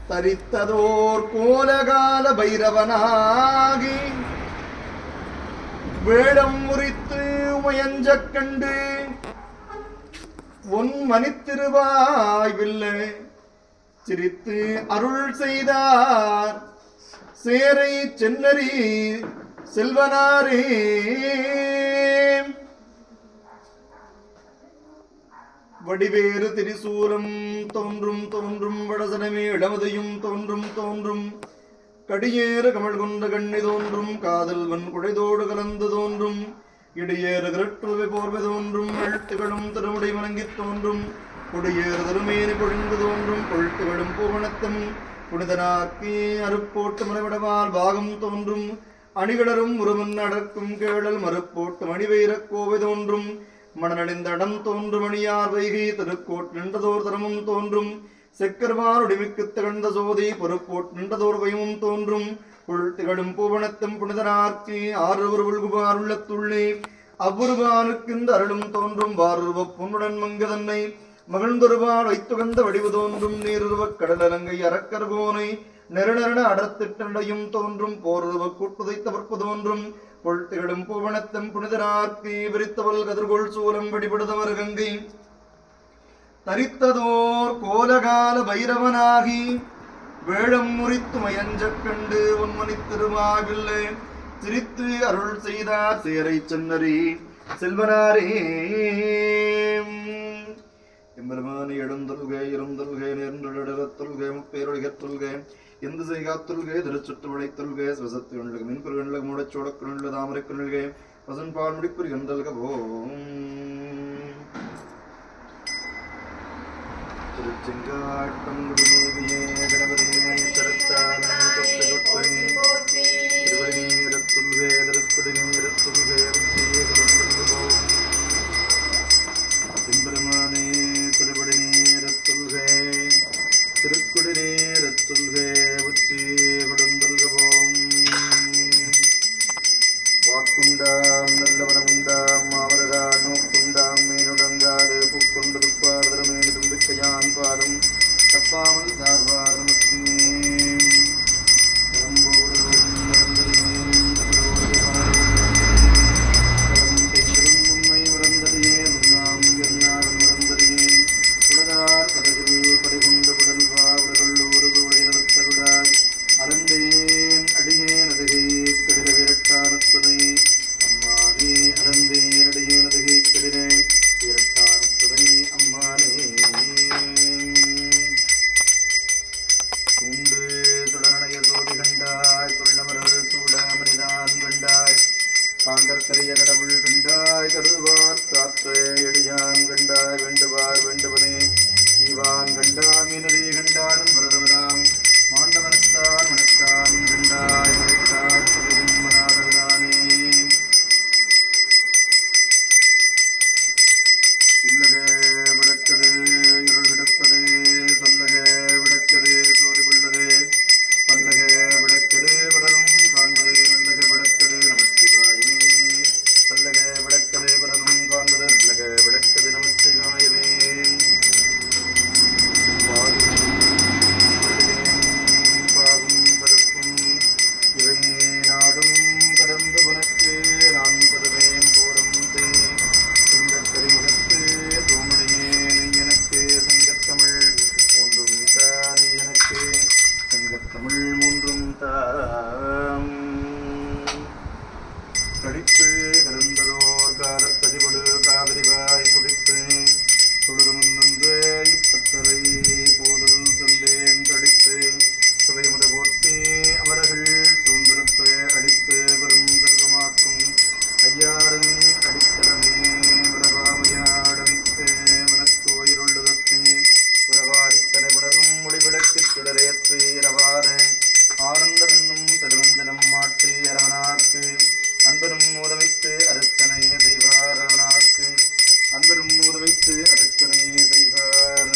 தரித்ததோர் கோலகால பைரவனாகி வேடம் முறித்து உமையஞ்ச கண்டு உன் மனித்திருவாய்வில்லை சிரித்து அருள் செய்தார் சேரை சென்னரி செல்வனாரே. வடிவேறு திரிசூலம் தோன்றும் தோன்றும் வடசனமே இடமதையும் தோன்றும் தோன்றும் கடியேறு கமல் கொண்ட கண்ணி தோன்றும் காதல் வன் குழைதோடு கலந்து தோன்றும் இடியேறு கிரட்டுவை போர்வை தோன்றும் எழுத்துகளும் திருமுடி வணங்கித் தோன்றும் குடியேறு திருமேனி பொழிந்து தோன்றும் கொழுத்துகளும் பூவனத்தும் புனிதனாக்கி அருப்போட்டு மலைவிடவால் பாகம் தோன்றும் அணிகளரும் உருவன் அடர்க்கும் கேழல் மறுப்போட்டு மணிவெய்ரக் கோவை தோன்றும் மணநடைந்த அடம் தோன்றும் அணியார் வைகை திருக்கோட் நின்றதோர் தரமும் தோன்றும் செக்கர்வார் உடிமிக்கு திகழ்ந்த சோதி பொறுப்போட் நின்றதோர் பயமும் தோன்றும் புல் திகழும் பூவனத்தும் புனிதனார்க்கு ஆறுவர் உள்குபார் உள்ளத்துள்ளே அவ்வுருவானுக்கின்ற அருளும் தோன்றும் வாருருவ பொன்னுடன் மங்க தன்னை மகிழ்ந்தொருவாள் வைத்துகந்த வடிவு தோன்றும் நீருருவக் கடலரங்கை அறக்கர்கோனை நெருநெருண அடர்த்திட்டடையும் தோன்றும் போருருவ கூட்டுதைத்த பற்பு தோன்றும் பொழ்த்திகளும் பூவனத்தும் புனிதனார்க்கு விரித்தவள் கதிர்கொள் சூலம் வெடிபடுதவர் கங்கை தரித்ததோர் கோலகால பைரவனாகி வேடம் முறித்து மயஞ்ச கண்டு உன்மனி திருமாவில்லை சிரித்து அருள் செய்தார் சேரை சென்னரி செல்வனாரே. எம்பெருமானி எழுந்தொல்கை இருந்தொல்கை நேர்ந்தொல்கை முப்பேரொழிகத்தொல்கை எந்த செய்காத்தொல்கை திருச்சுட்டு வளைத்தொல்கை சுவசத்து உண்ணுக மின்புரு எண்ணுக மூடச்சோடக்கு நுள்ள தாமரைக்கு நுழ்கை வசன் பால் முடிப்புரி கந்தல்க போம் திருச்செங்காட்டம் குடிமேவியே கணபதியே தருத்தானே தொட்டு தொட்டு திருவடி நீரத்துல்கை திருக்குடி நீரத்துல்கை உச்சியே கலந்தல்க போம் எம்பெருமானே திருவடி நீரத்துல்கை திருக்குடி நீரத்துல்கை உச்சி கொடுந்தல்க போம் வாக்குண்டாம் நல்லவனமுண்டாம் மாவரகால் நோக்குண்டாம் மேனுடங்காது பூக்கொண்டு துப்பார் திருமேனி தும்பிக்கையான் பாதம் தப்பாமல் சார்பார் நமக்கு காண்டற்கரிய கடவுள் கண்டாய் கருதுவார் காற்று எளியான் கண்டாய் வேண்டுவார் வேண்டுவனே ஈவான் கண்டான் மீனரே கண்டானும் பிரதமராம் மாண்டவனத்தான் மனத்தான் கண்டாய் மறைத்தார் சொல்லின் மனாதர்தானே இல்லக விளக்கது இருள் விடுப்பது சொல்லக விளக்கது சோறிவுள்ளது பல்லக விளக்கது வரலும் காண்பது நல்லக விளக்கது நமச்சிவாயமே பல்லக விளக்கது வரலும் காண்பது நல்லக விளக்கது நமச்சிவாயமே பாகும் பருப்பும் இவை நாடும் கடந்து உனக்கு நான் பருவேன் போரம் செங்கற்கரிமுகத்து தோமணியே நீ எனக்கு சங்கத்தமிழ் மூன்றும் தானி எனக்கு சங்கத்தமிழ் மூன்றும் தாம் கடித்து கருந்ததோர் காலப்பதிபடு காவிரிவாய் குடித்து தொழுது முன்னன்று இப்பத்தரை போதல் தந்தேன் கடித்து சுவைமுத போட்டி அவர்கள் சூழ்ந்திருப்ப அடித்து பெரும் செல்வமாக்கும் ஐயாரன் அடித்தளமே விடவாமையாடமைத்து மனக்கோயிருள்ளதத்தே உறவாரித்தனை புணரும் மொழிவிடக்குச் சுடரேற்று இரவார ஆனந்தம் என்னும் திருவந்தனம் மாட்டி அரவனார்க்கு அன்பரும் உதவித்து அருத்தனை செய்வார் அரவனார்க்கு அன்பரும் உதவித்து அருத்தனை செய்வார்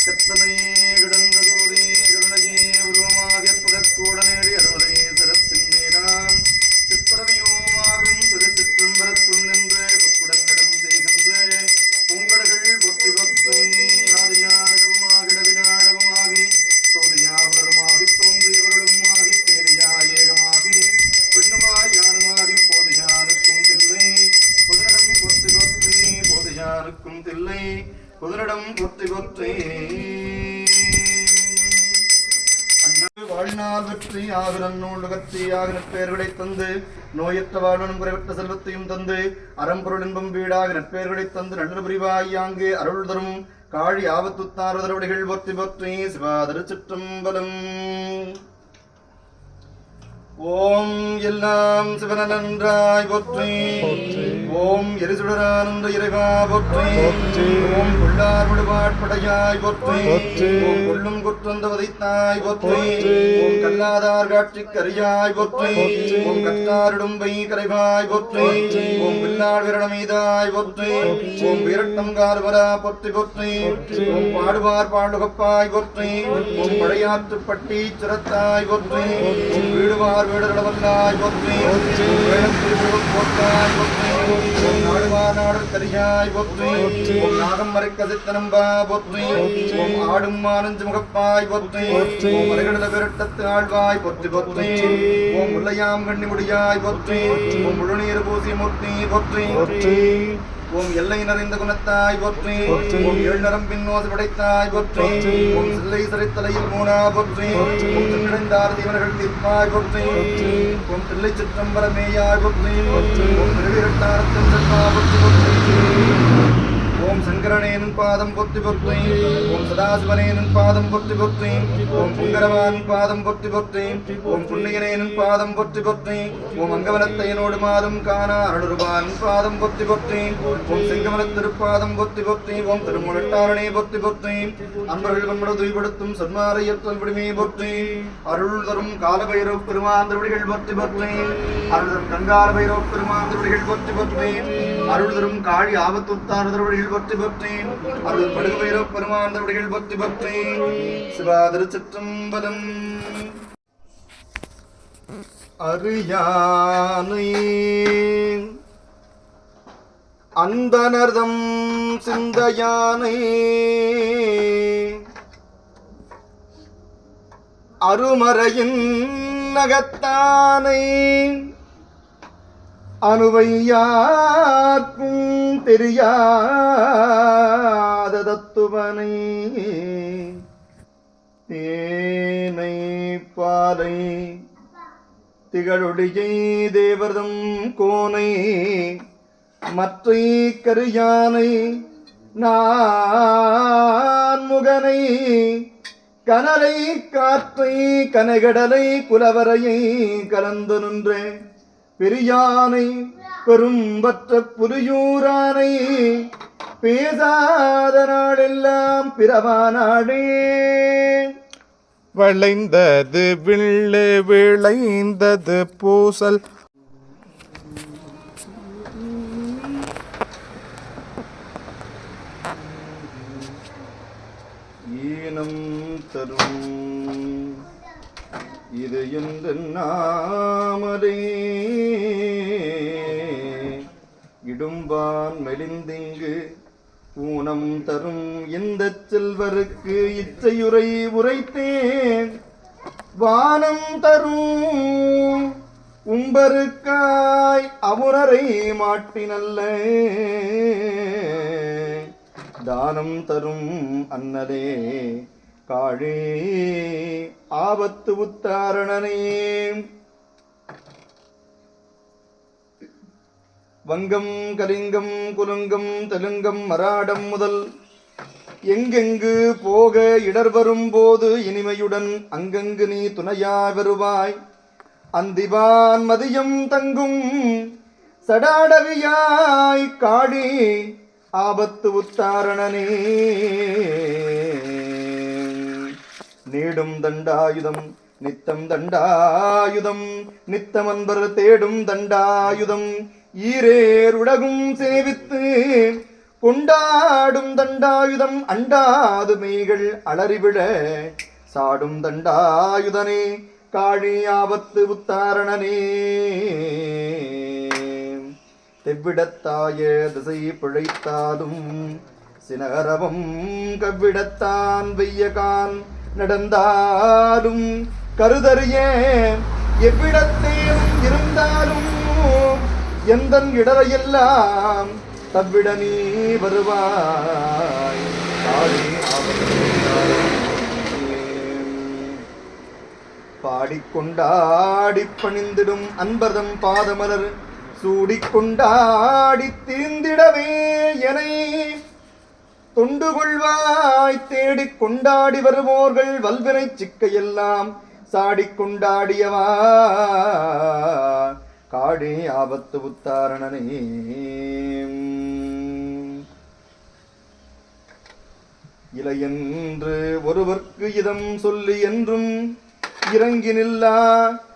கத்தனை கிடந்த தோதி கருணையே உருவமாக புதக்கூட நேடி அருமலை சிரத்தின் நேராம் சிற்பரவியோமாகும் திருச்சிற்றம்பரத்துள் நின்று கொப்புடன் நடம் செய்கின்ற பூங்கடகள் பொத்தி கொத்து ஆதியாரிடமாகிடவினா பொற்றி பொற்றி வாழ்நாள் வெற்றி ஆகுநூல் நுகர்ச்சி ஆகின பெயர்களை தந்து நோயற்ற வாழ்வனும் குறைவற்ற செல்வத்தையும் தந்து அறம்பொருள் இன்பம் வீடாக நட்பெயர்களை தந்து நன்று புரிவாய் அங்கு அருள் தரும் காழி ஆபத்துத்தார்வதரவடிகள் பொற்றி பொற்றி சிவாதரு சிற்றம்பலம். ஓம் எல்லாம் சிவனன்றாய் போற்றி. ஓம் எரிசுடரானந்த இறைவா போற்றி. ஓம் கொள்ளார் விடுபாட்படையாய் போற்றி. ஓம் கொள்ளும் குற்றந்த வதைத்தாய் போற்றி. ஓம் கல்லாதார் காட்சி கரியாய் போற்றி. ஓம் கற்றாரிடும்பை கரைவாய் போற்றி. ஓம் வில்லாள் விரணமீதாய் போற்றி. ஓம் வீரட்டம் கார்வரா போற்றி போற்றி. ஓம் பாடுவார் பாடுகப்பாய் போற்றி. ஓம் படையாற்று பட்டி சிரத்தாய் போற்றி. ஓம் வீடுவார் வீடரவல்லாய் போற்றி. வேடம் திருவிழம் போட்டாய் போற்றி. ஓம் நாடுவார் நாடர் கரியாய் போற்றி. ஓம் நாகம் மறைக்கசித்தனம்பா போற்றி. ஓம் ஆடும் ஆனஞ்சு முகப்பாய் போற்றி. ஓம் மலைகடல விரட்டத்து ஆழ்வாய் போற்றி போற்றி. ஓம் முல்லையாம் கண்ணி முடியாய் போற்றி. ஓம் முழுநீர் பூசி மூர்த்தி போற்றி. ஓம் எல்லை நிறைந்த குணத்தாய் போற்றி. ஓம் ஏழு நரம்பின் நோது படைத்தாய் போற்றி. ஓம் சில்லை சிறைத்தலையில் மூனா போற்றி. ஓம் திருநிடைந்தார் தீவர்கள் தீர்ப்பாய் போற்றி. ஓம் தில்லை சிற்றம்பலமேயாய் போற்றி. ஓம் திருவிரட்டாரத்தின் செல்வா போற்றி போற்றி. ஓம் சங்கரனேனும் பாதம் பொத்தி பொற்றி. ஓம் சதாசிவனேனும் பாதம் பொத்தி பொற்றி. ஓம் புங்கரவான் பாதம் பொத்தி பொற்றி. ஓம் புண்ணியனேனும் பாதம் பொத்தி பொற்றி. ஓம் அங்கவனத்தையனோடு மாதம் காணா அருளுருவான் பாதம் பொத்தி பொற்றி. ஓம் செங்கமல திருப்பாதம் பொத்தி பொற்றி. ஓம் திருமுழட்டாரணே பொத்தி பொற்றி. அன்பர்கள் வன்மட துய்படுத்தும் சன்மாரையற்றல் விடுமே பொற்றி. அருள் தரும் காலபைரவ் பெருமாந்திரவடிகள் பொத்தி பொற்றி. அருள் தரும் கங்கார பைரவ் பெருமாந்திரவடிகள் பொத்தி பொற்றி. அருள் தரும் காழி ஆபத்துத்தாரதவடிகள் பற்றி பற்றி. அருள் படுகு பைரவ பெருமாந்தவடிகள் பற்றி பற்றி. சிவாதிரு சிற்றம்பலம். அறியானை அந்தனர்தம் சிந்தையானை அருமறையின் நகத்தானை அனுவையார்க்கும் தெரியாத தத்துவனை தேனை பாலை திகழொடியை தேவர்தம் கோனை மற்றை கரியானை நான் முகனை கனலை காற்றை கனகடலை குலவரையை கலந்து நின்றே பெரியானை பெரும்பற்ற புலியூரானை பேசாத நாடெல்லாம் பிறவானாடே. விளைந்தது வில்லு விளைந்தது பூசல் ஈனம் தரும் இது எந்த நாமரே இடும்பான் மெலிந்திங்கு ஊனம் தரும் எந்த செல்வருக்கு இச்சையுரை உரைத்தேன். வானம் தரும் உம்பருக்காய் அவுணரை மாட்டினல்ல தானம் தரும் அன்னலே காழே ஆபத்து உத்தாரணனே. வங்கம் கலிங்கம் குலுங்கம் தெலுங்கம் மராடம் முதல் எங்கெங்கு போக இடர் வரும் போது இனிமையுடன் அங்கங்கு நீ துணையா வருவாய். அந்திவான் மதியம் தங்கும் சடாடவியாய் காழி ஆபத்து உத்தாரணனே. நீடும் தண்டாயுதம் நித்தம் தண்டாயுதம் நித்தமன்பர் தேடும் தண்டாயுதம் ஈரேருடகும் சேவித்து கொண்டாடும் தண்டாயுதம் அண்டாது மெய்கள் அலறிவிட சாடும் தண்டாயுதனே காழி ஆபத்து உத்தாரணனே. தெவ்விடத்தாய திசை பிழைத்தாலும் சினகரவம் கவ்விடத்தான் வெய்யகான் நடந்தாலும் கருதறிய எவ்விடத்தேனும் இருந்தாலும் எந்தன் இடரையெல்லாம் தவ்விட நீ வருவாய். காளி பாடிக்கொண்டாடி பணிந்திடும் அன்பர்தம் பாதமலர் சூடிக்கொண்டாடி தீர்ந்திடவே எனை தொண்டு கொள்வாய் தேடிக் கொண்டாடி வருவோர்கள் வல்வினை சிக்கையெல்லாம் சாடிக்கொண்டாடியவா காடே ஆபத்து உத்தாரணனே. இலையென்று ஒருவர்க்கு இதம் சொல்லி என்றும் இறங்கி நில்லா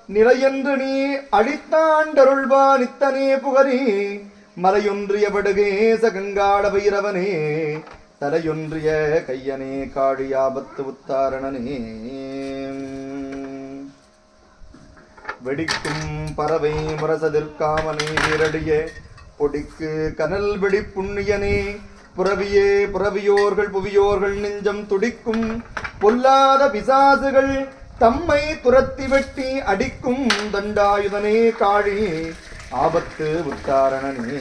நிலையென்று நீ அடித்தாண்டருள்வா நித்தனே புகரி மலையொன்றிய படுகேச கங்காட பைரவனே தலையொன்றிய கையனே காடி ஆபத்து உத்தாரணனே. வெடிக்கும் பறவை முரசதிர்காமனே வீரடிய பொடிக்கு கனல் வெடி புண்ணியனே புறவியே புறவியோர்கள் புவியோர்கள் நெஞ்சம் துடிக்கும் பொல்லாத பிசாசுகள் தம்மை துரத்தி வெட்டி அடிக்கும் தண்டாயுதனே காழி ஆபத்து உத்தாரணனே.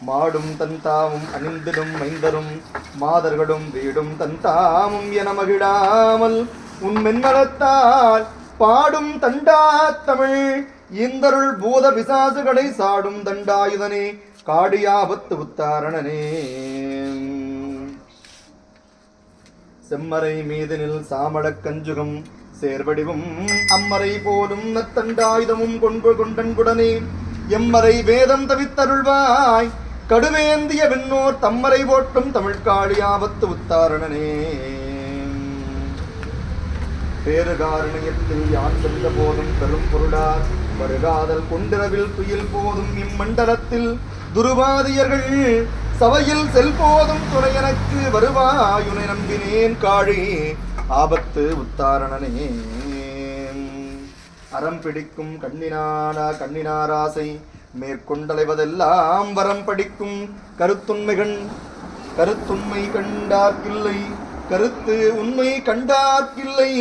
மாடும் தன்தாமும் அணிந்திடும் மைந்தரும் மாதர்களும் வீடும் தன்தாமும் என மகிழாமல் உன் மென்மலத்தால் பாடும் தண்டா தமிழ் இந்தருள் பூத பிசாசுகளை சாடும் தண்டாயுதனே காடியாபத்து உத்தாரணனே. செம்மறை மீதனில் சாமடக் கஞ்சுகம் சேர்வடிவும் அம்மறை போலும் நத்தண்டாயுதமும் கொண்டன்புடனே எம்மறை வேதம் தவித்தருள்வாய் கடுவேந்திய விண்ணோர் தம்மறை போட்டும் தமிழ் காளியாபத்து உத்தாரணனே. பேருகாரணியத்தில் யான் சென்ற போதும் பெரும் பொருளார் வருகாதல் கொண்டிரவில் துயில் போதும் இம்மண்டலத்தில் துருவாதியர்கள் சபையில் செல்போதும் துணை எனக்கு வருவாயுனை நம்பினேன் காழி ஆபத்து உத்தாரணனே. அறம் பிடிக்கும் கண்ணினாராசை மேற்கொண்டலைவதெல்லாம் வரம் படிக்கும் கருத்துண்மை கண்டார்க்கில்லை கருத்து உண்மை கண்டார்க்கில்லை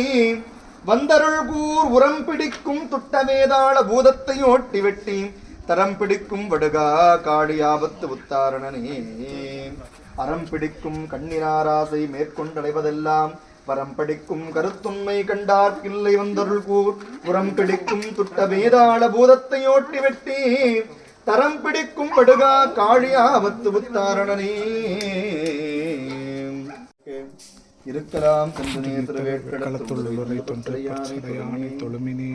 வந்தருள் கூர் உரம் பிடிக்கும் துட்டவேதாள பூதத்தை ஓட்டி வெட்டி தரம் பிடிக்கும் வடுகா காடி ஆபத்து உத்தாரணனே. அறம் பிடிக்கும் கண்ணினாராசை மேற்கொண்டடைவதெல்லாம் வரம் படிக்கும் கருத்துண்மை கண்டார்க்கில்லை வந்தருள் கூர் உரம் பிடிக்கும் துட்ட வேதாள பூதத்தை ஓட்டி வெட்டி தரம் பிடிக்கும் வடுகா காழி ஆபத்து உத்தாரணனே. இருக்கலாம் சென்று நீர் திருவேற்களத்துள்ளவரை தொன்றையானை தொழுமினே.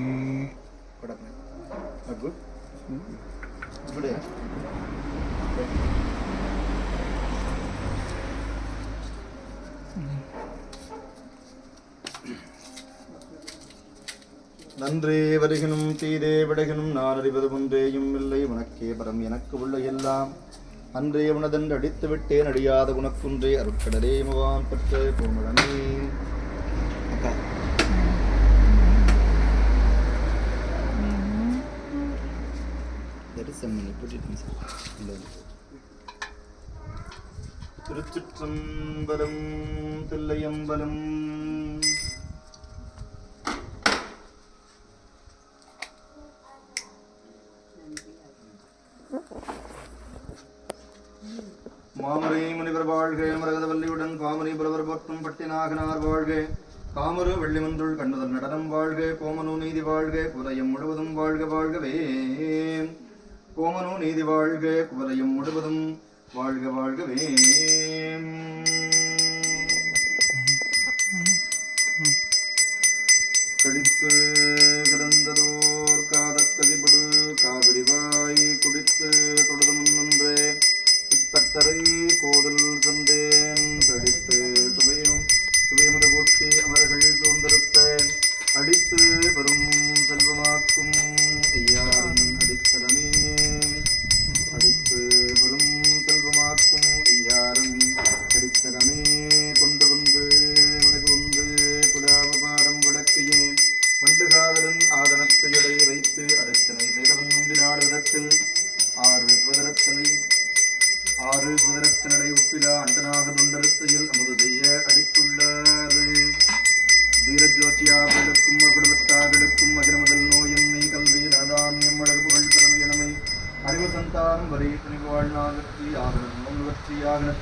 நன்றே வருகினும் தீதே விடகினும் நான் அறிவது ஒன்றேயும் இல்லை உனக்கே பரம் எனக்கு உள்ள எல்லாம் அன்றே உனதென்று அடித்து விட்டேன் அடியாத உனக்குன்றே அருட்கடலே முவான் பெற்ற பூமடனே. திருச்சிற்றம்பலம் தில்லையம்பலம். மாமரை முனிவர் வாழ்க மரகதவல்லியுடன் பாமனை புலவர் போற்றும் பட்டினாகனார் வாழ்க காமரு வெள்ளிமன்றுள் கண்ணுதல் நடனம் வாழ்க கோமனு நீதி வாழ்க குவலயம் முழுவதும் வாழ்க வாழ்கவே கோமனு நீதி வாழ்க குவலயம் முழுவதும் வாழ்க வாழ்கவே. கடித்து கிடந்ததோர் காதற்கதிபடு காவிரிவாய் குடித்து தொழுது முன்னன்றே இத்தக்கரை கோதல் சந்தேன் தடித்து சுவைமுத போட்டி அமர்கள் சூழ்ந்திருப்ப அடித்து பெரும் செல்வமாக்கும் ஐயாரின் அடித்தலமே அடித்து பெரும் செல்வமாக்கும் ஐயாரும்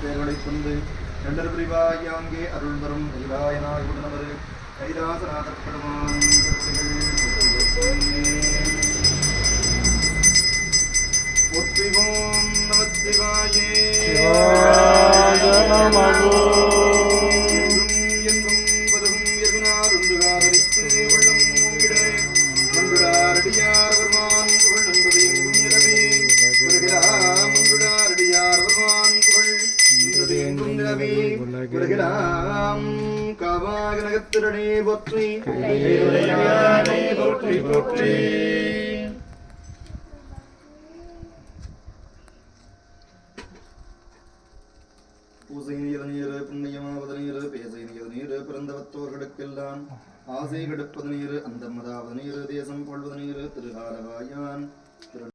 பேர்களைக் கொண்டு கண்டர் பிரிவாய் அங்கே அருள் தரும் கைலாயனாய் உடனவர் கைலாசநாதப் பெருமான் ஒற்றிவோம் நமச்சிவாயே என்றும் பதவும் எருனார் ஒன்று காதலித்து உள்ளம் மூங்கிட மன்றுடாரடியார் வருமான் புகழ் என்பது எங்கும் நிலவே உலகிலாம் மன்றுடாரடியார் வருமான் புகழ் என்பது எங்கும் நிலவே உலகிலாம் காவாக நகத்திரனே போற்றி போற்றி போற்றி. பூசை நீர் நீர் புண்ணியமாவது நீர் பேசை நீர் நீர் பிறந்தவத்தோர்களுக்கெல்லாம் ஆசை கெடுப்பது நீர் அந்த மதாவது நீர் தேசம் கொள்வது நீர் திருகாலவாயான்